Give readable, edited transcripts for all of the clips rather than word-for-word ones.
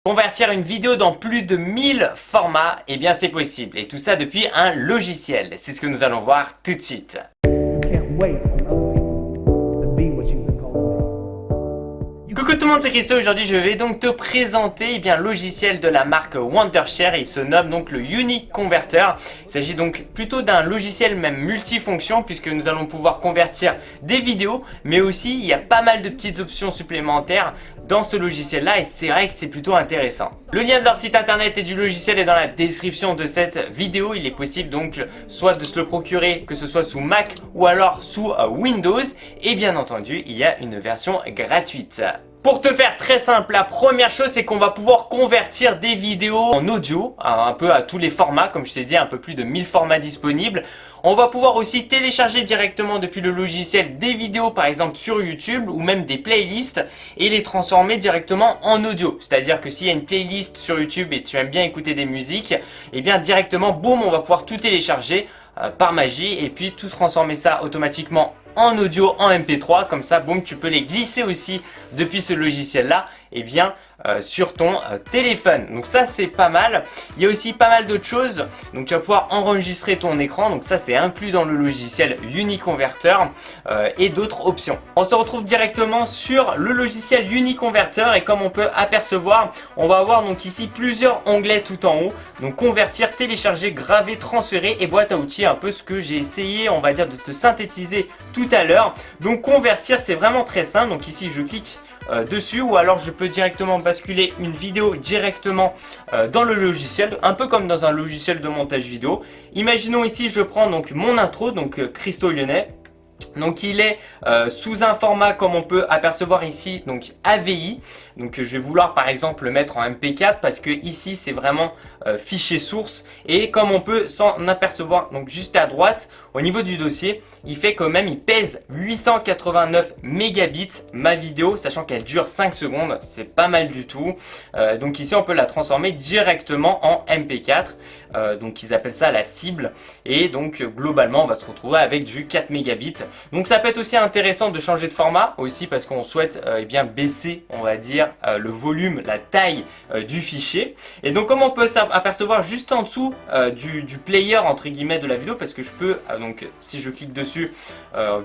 Convertir une vidéo dans plus de 1000 formats, eh bien c'est possible. Et tout ça depuis un logiciel. C'est ce que nous allons voir tout de suite. Coucou tout le monde, c'est Christo. Aujourd'hui je vais donc te présenter un logiciel de la marque Wondershare. Il se nomme donc le Unique Converter. Il s'agit donc plutôt d'un logiciel même multifonction, puisque nous allons pouvoir convertir des vidéos, mais aussi il y a pas mal de petites options supplémentaires dans ce logiciel là, et c'est vrai que c'est plutôt intéressant. Le lien de leur site internet et du logiciel est dans la description de cette vidéo. Il est possible donc soit de se le procurer, que ce soit sous Mac ou alors sous Windows, et bien entendu il y a une version gratuite. Pour te faire très simple, la première chose c'est qu'on va pouvoir convertir des vidéos en audio, un peu à tous les formats, comme je t'ai dit, un peu plus de 1000 formats disponibles. On va pouvoir aussi télécharger directement depuis le logiciel des vidéos par exemple sur YouTube ou même des playlists et les transformer directement en audio. C'est-à-dire que s'il y a une playlist sur YouTube et tu aimes bien écouter des musiques, et bien directement, boum, on va pouvoir tout télécharger par magie et puis tout transformer ça automatiquement en audio, en MP3, comme ça, boum, tu peux les glisser aussi depuis ce logiciel-là, et bien sur ton téléphone. Donc ça c'est pas mal. Il y a aussi pas mal d'autres choses. Donc tu vas pouvoir enregistrer ton écran. Donc ça c'est inclus dans le logiciel Unique Converter et d'autres options. On se retrouve directement sur le logiciel Unique Converter et comme on peut apercevoir, on va avoir donc ici plusieurs onglets tout en haut. Donc convertir, télécharger, graver, transférer et boîte à outils. Un peu ce que j'ai essayé, on va dire, de te synthétiser tout à l'heure. Donc convertir c'est vraiment très simple. Donc ici je clique dessus, ou alors je peux directement basculer une vidéo directement dans le logiciel, un peu comme dans un logiciel de montage vidéo. Imaginons ici je prends donc mon intro, donc Christo Lyonnais. Donc il est sous un format comme on peut apercevoir ici, donc AVI. Donc je vais vouloir par exemple le mettre en MP4 parce que ici c'est vraiment fichier source. Et comme on peut s'en apercevoir donc juste à droite au niveau du dossier, il fait quand même, il pèse 889 mégabits ma vidéo, sachant qu'elle dure 5 secondes, c'est pas mal du tout. Donc ici on peut la transformer directement en MP4. Donc ils appellent ça la cible. Et donc globalement on va se retrouver avec du 4 mégabits. Donc ça peut être aussi intéressant de changer de format aussi parce qu'on souhaite bien baisser, on va dire, le volume, la taille du fichier. Et donc comme on peut apercevoir juste en dessous du player entre guillemets de la vidéo, parce que je peux donc si je clique dessus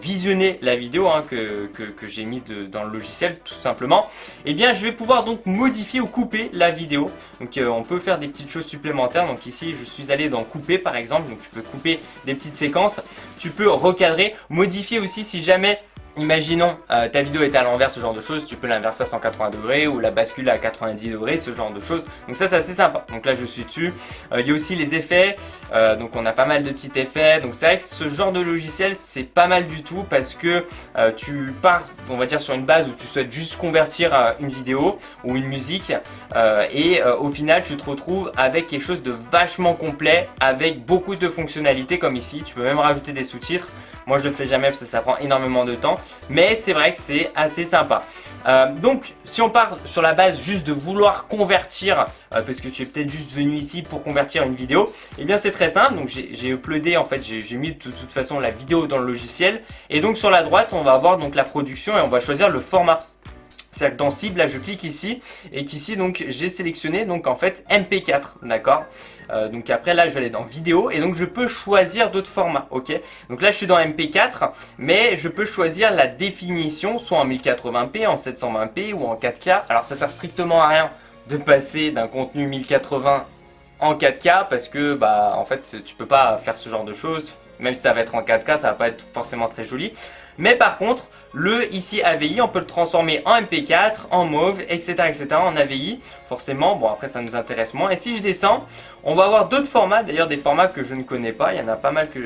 visionner la vidéo que j'ai mis dans le logiciel tout simplement, et bien je vais pouvoir donc modifier ou couper la vidéo. Donc on peut faire des petites choses supplémentaires. Donc ici je suis allé dans couper par exemple, donc tu peux couper des petites séquences, tu peux recadrer, modifier aussi si jamais, imaginons ta vidéo est à l'envers, ce genre de choses, tu peux l'inverser à 180 degrés ou la basculer à 90 degrés, ce genre de choses. Donc ça c'est assez sympa. Donc là je suis dessus. Il y a aussi les effets, donc on a pas mal de petits effets. Donc c'est vrai que ce genre de logiciel c'est pas mal du tout parce que tu pars, on va dire, sur une base où tu souhaites juste convertir une vidéo ou une musique et au final tu te retrouves avec quelque chose de vachement complet avec beaucoup de fonctionnalités comme ici. Tu peux même rajouter des sous-titres. Moi je le fais jamais parce que ça prend énormément de temps, mais c'est vrai que c'est assez sympa. Donc si on part sur la base juste de vouloir convertir, parce que tu es peut-être juste venu ici pour convertir une vidéo, et bien c'est très simple. Donc j'ai uploadé, en fait j'ai mis de toute façon la vidéo dans le logiciel, et donc sur la droite on va avoir donc la production et on va choisir le format. C'est-à-dire que dans cible, là je clique ici et qu'ici donc j'ai sélectionné donc en fait MP4, d'accord. Donc après là je vais aller dans vidéo et donc je peux choisir d'autres formats, ok. Donc là je suis dans MP4, mais je peux choisir la définition soit en 1080p, en 720p ou en 4K. Alors ça sert strictement à rien de passer d'un contenu 1080 en 4K parce que bah en fait tu peux pas faire ce genre de choses. Même si ça va être en 4K, ça va pas être forcément très joli. Mais par contre, le ici AVI, on peut le transformer en MP4, en MOV, etc. en AVI. Forcément, bon après ça nous intéresse moins. Et si je descends, on va avoir d'autres formats, d'ailleurs des formats que je ne connais pas. Il y en a pas mal que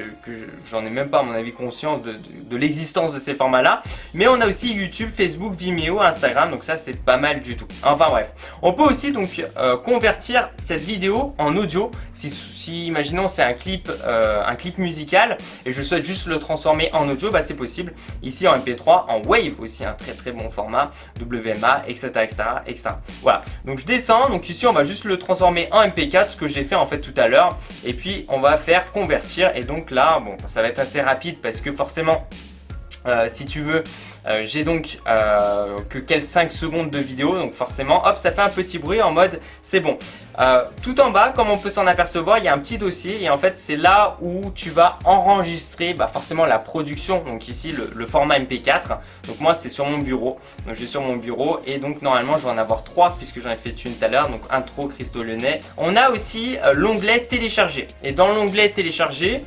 j'en ai même pas à mon avis conscience de l'existence de ces formats-là. Mais on a aussi YouTube, Facebook, Vimeo, Instagram, donc ça c'est pas mal du tout. Enfin bref, on peut aussi donc convertir cette vidéo en audio. Si imaginons c'est un clip musical et je souhaite juste le transformer en audio, bah c'est possible. Ici en MP3, en Wave aussi, un très bon format, WMA, etc. Voilà, donc je descends, donc ici on va juste le transformer en MP4, ce que j'ai fait en fait tout à l'heure, et puis on va faire convertir, et donc là, bon, ça va être assez rapide parce que forcément, si tu veux j'ai donc que quelques 5 secondes de vidéo, donc forcément hop ça fait un petit bruit en mode c'est bon. Tout en bas, comme on peut s'en apercevoir, il y a un petit dossier et en fait c'est là où tu vas enregistrer forcément la production, donc ici le format MP4. Donc moi c'est sur mon bureau, donc je suis sur mon bureau et donc normalement je vais en avoir 3 puisque j'en ai fait une tout à l'heure, donc intro Christo Lyonnais. On a aussi l'onglet télécharger et dans l'onglet télécharger,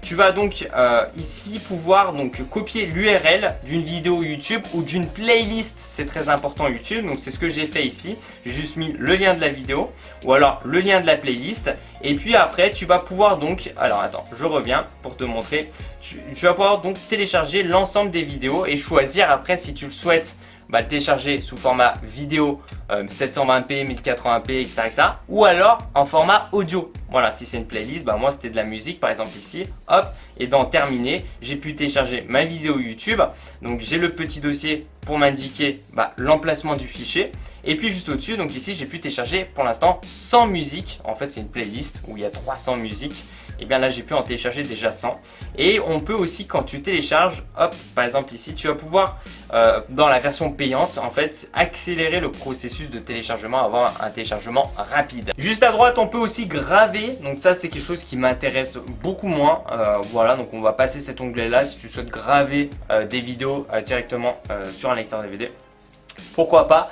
tu vas donc ici pouvoir donc copier l'URL d'une vidéo YouTube ou d'une playlist, c'est très important YouTube, donc c'est ce que j'ai fait ici. J'ai juste mis le lien de la vidéo ou alors le lien de la playlist et puis après tu vas pouvoir donc, alors attends, je reviens pour te montrer, tu vas pouvoir donc télécharger l'ensemble des vidéos et choisir après si tu le souhaites le télécharger sous format vidéo 720p, 1080p, etc., ou alors en format audio. Voilà, si c'est une playlist, moi c'était de la musique par exemple ici, hop, et dans terminer, j'ai pu télécharger ma vidéo YouTube. Donc j'ai le petit dossier pour m'indiquer l'emplacement du fichier. Et puis juste au-dessus, donc ici j'ai pu télécharger pour l'instant 100 musiques. En fait c'est une playlist où il y a 300 musiques. Et bien là j'ai pu en télécharger déjà 100. Et on peut aussi quand tu télécharges, hop, par exemple ici, tu vas pouvoir dans la version payante en fait accélérer le processus de téléchargement, avoir un téléchargement rapide. Juste à droite on peut aussi graver, donc ça c'est quelque chose qui m'intéresse beaucoup moins. Voilà, donc on va passer cet onglet là si tu souhaites graver des vidéos directement sur un lecteur DVD. Pourquoi pas.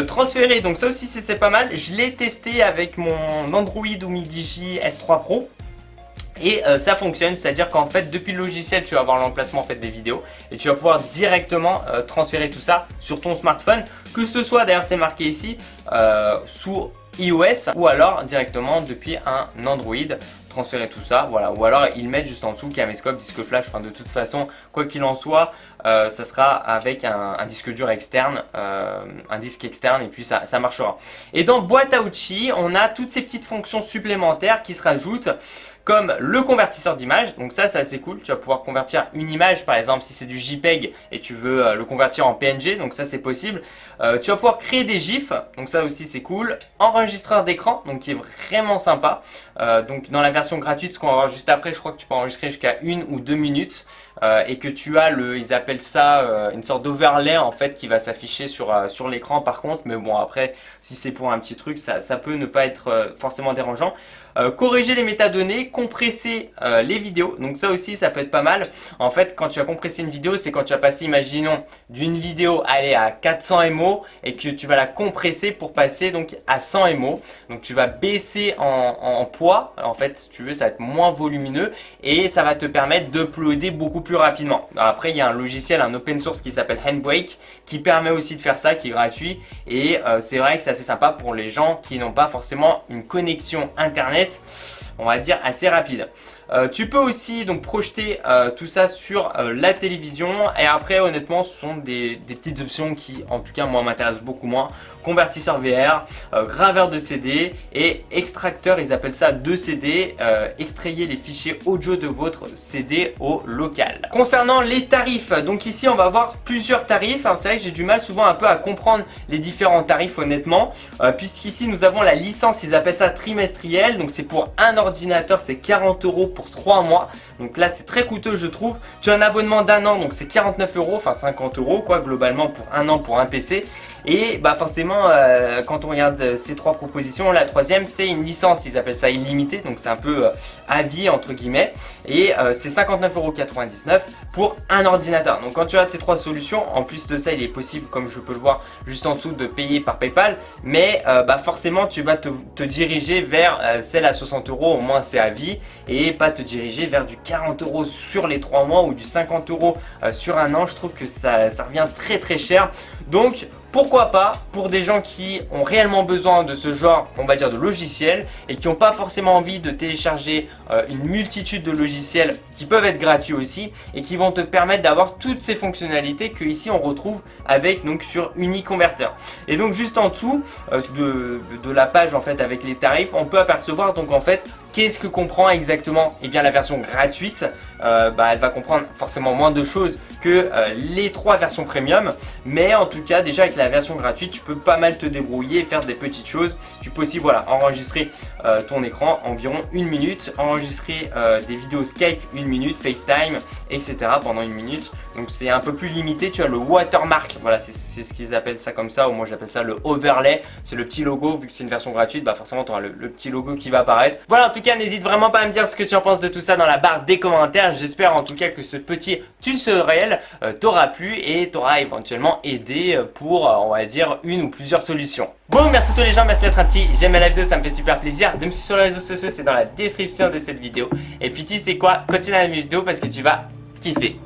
Transférer, donc ça aussi c'est pas mal. Je l'ai testé avec mon Android Umidigi S3 Pro. Et ça fonctionne, c'est-à-dire qu'en fait depuis le logiciel tu vas avoir l'emplacement en fait des vidéos et tu vas pouvoir directement transférer tout ça sur ton smartphone, que ce soit d'ailleurs c'est marqué ici sous iOS ou alors directement depuis un Android, transférer tout ça, voilà, ou alors ils mettent juste en dessous caméscope, disque flash, enfin de toute façon quoi qu'il en soit ça sera avec un disque dur externe, un disque externe et puis ça marchera. Et dans boîte à outils on a toutes ces petites fonctions supplémentaires qui se rajoutent, comme le convertisseur d'image. Donc ça c'est assez cool, tu vas pouvoir convertir une image par exemple si c'est du JPEG et tu veux le convertir en PNG, donc ça c'est possible. Tu vas pouvoir créer des GIFs, donc ça aussi c'est cool. Enregistreur d'écran, donc qui est vraiment sympa. Donc dans la version gratuite, ce qu'on va voir juste après, je crois que tu peux enregistrer jusqu'à 1 ou 2 minutes et que tu as ils appellent ça une sorte d'overlay en fait qui va s'afficher sur l'écran par contre, mais bon après si c'est pour un petit truc ça peut ne pas être forcément dérangeant. Corriger les métadonnées, compresser les vidéos, donc ça aussi ça peut être pas mal. En fait quand tu vas compresser une vidéo, c'est quand tu vas passer, imaginons d'une vidéo aller à 400 MO et que tu vas la compresser pour passer donc à 100 MO. Donc tu vas baisser en poids, en fait si tu veux ça va être moins volumineux et ça va te permettre d'uploader beaucoup plus rapidement. Alors, après il y a un logiciel, un open source qui s'appelle Handbrake qui permet aussi de faire ça, qui est gratuit et c'est vrai que c'est assez sympa pour les gens qui n'ont pas forcément une connexion internet, on va dire assez rapide. Tu peux aussi donc projeter tout ça sur la télévision et après honnêtement ce sont des petites options qui en tout cas moi m'intéressent beaucoup moins. Convertisseur VR, graveur de CD et extracteur, ils appellent ça de CD, extrayer les fichiers audio de votre CD au local. Concernant les tarifs, donc ici on va voir plusieurs tarifs. Alors c'est vrai que j'ai du mal souvent un peu à comprendre les différents tarifs honnêtement, puisqu'ici nous avons la licence, ils appellent ça trimestriel, donc c'est pour un ordinateur, c'est 40 € pour 3 mois. Donc là c'est très coûteux je trouve. Tu as un abonnement d'un an, donc c'est 49 €, enfin 50 € quoi globalement pour un an pour un PC. Et forcément quand on regarde ces trois propositions, la troisième c'est une licence, ils appellent ça illimité, donc c'est un peu à vie entre guillemets. Et c'est 59,99 € pour un ordinateur. Donc quand tu as ces trois solutions, en plus de ça il est possible, comme je peux le voir juste en dessous, de payer par PayPal. Mais forcément tu vas te diriger vers celle à 60 €, au moins c'est à vie. Et pas te diriger vers du 40 € sur les 3 mois ou du 50 € sur un an. Je trouve que ça revient très très cher. Donc pourquoi pas pour des gens qui ont réellement besoin de ce genre, on va dire, de logiciel et qui n'ont pas forcément envie de télécharger une multitude de logiciels qui peuvent être gratuits aussi et qui vont te permettre d'avoir toutes ces fonctionnalités que ici on retrouve avec donc sur Uniconverter. Et donc juste en dessous de la page en fait avec les tarifs, on peut apercevoir donc en fait qu'est-ce que comprend exactement la version gratuite. Elle va comprendre forcément moins de choses que les trois versions premium, mais en tout cas déjà avec la version gratuite tu peux pas mal te débrouiller et faire des petites choses. Tu peux aussi enregistrer ton écran environ 1 minute, enregistrer des vidéos Skype 1 minute, FaceTime etc. pendant une minute. Donc c'est un peu plus limité. Tu as le watermark, voilà, c'est ce qu'ils appellent ça comme ça, ou moi j'appelle ça le overlay. C'est le petit logo, vu que c'est une version gratuite, bah forcément tu auras le petit logo qui va apparaître. Voilà, en tout cas n'hésite vraiment pas à me dire ce que tu en penses de tout ça dans la barre des commentaires. J'espère en tout cas que ce petit tutoriel t'aura plu et t'aura éventuellement aidé pour, on va dire, une ou plusieurs solutions. Bon, merci à tous les gens, merci de mettre un petit j'aime à la vidéo, ça me fait super plaisir. De me suivre sur les réseaux sociaux, c'est dans la description de cette vidéo. Et puis tu sais quoi, continue à la vidéo parce que tu vas kiffer.